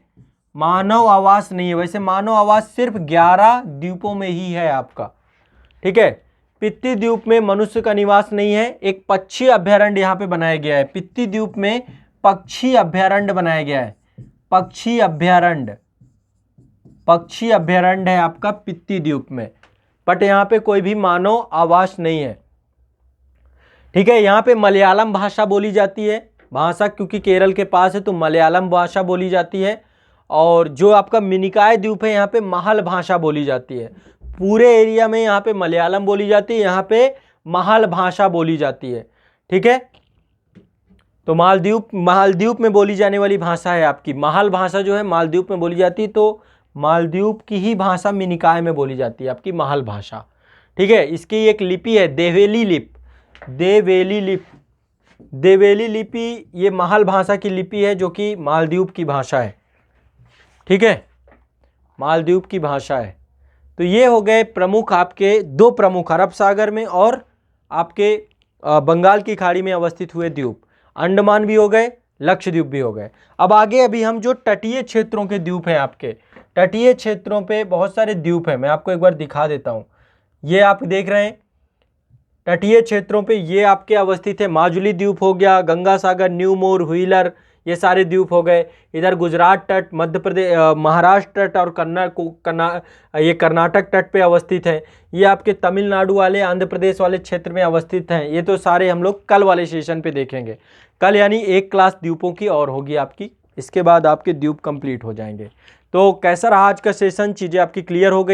मानव आवास नहीं है। वैसे मानव आवास सिर्फ 11 द्वीपों में ही है आपका, ठीक है। पित्ती द्वीप में मनुष्य का निवास नहीं है। एक पक्षी अभयारण्य यहाँ पे बनाया गया है, पित्ती द्वीप में पक्षी अभयारण्य बनाया गया है, पक्षी अभयारण्य, पक्षी अभयारण्य है आपका पित्ती द्वीप में, बट यहाँ पे कोई भी मानव आवास नहीं है, ठीक है। यहाँ पे मलयालम भाषा बोली जाती है, भाषा क्योंकि केरल के पास है तो मलयालम भाषा बोली जाती है। और जो आपका मिनिकॉय द्वीप है यहाँ पे महल भाषा बोली जाती है। पूरे एरिया में यहाँ पे मलयालम बोली जाती है, यहाँ पे महल भाषा बोली जाती है, ठीक है। तो मालदीव में बोली जाने वाली भाषा है आपकी, महल भाषा जो है मालदीव में बोली जाती है, तो मालदीव की ही भाषा मिनिकॉय में बोली जाती है आपकी महल भाषा, ठीक है। इसकी एक लिपि है देवेली लिपि, देवेली लिपि, देवेली लिपि ये महल भाषा की लिपि है जो कि मालदीव की भाषा है, ठीक है, मालदीव की भाषा है। तो ये हो गए प्रमुख आपके दो प्रमुख, अरब सागर में और आपके बंगाल की खाड़ी में अवस्थित हुए द्वीप। अंडमान भी हो गए, लक्षद्वीप भी हो गए। अब आगे अभी हम जो तटीय क्षेत्रों के द्वीप हैं, आपके तटीय क्षेत्रों पे बहुत सारे द्वीप हैं, मैं आपको एक बार दिखा देता हूँ। ये आप देख रहे हैं तटीय क्षेत्रों पे ये आपके अवस्थित है, माजुली द्वीप हो गया, गंगा सागर, न्यू मोर, व्हीलर, ये सारे द्वीप हो गए। इधर गुजरात तट, मध्य प्रदेश, महाराष्ट्र तट और ये कर्नाटक तट पे अवस्थित है। ये आपके तमिलनाडु वाले, आंध्र प्रदेश वाले क्षेत्र में अवस्थित हैं। ये तो सारे हम लोग कल वाले सेशन पे देखेंगे। कल यानी एक क्लास द्वीपों की और होगी आपकी, इसके बाद आपके द्वीप कंप्लीट हो जाएंगे। तो कैसा रहा आज का सेशन? चीज़ें आपकी क्लियर हो गई?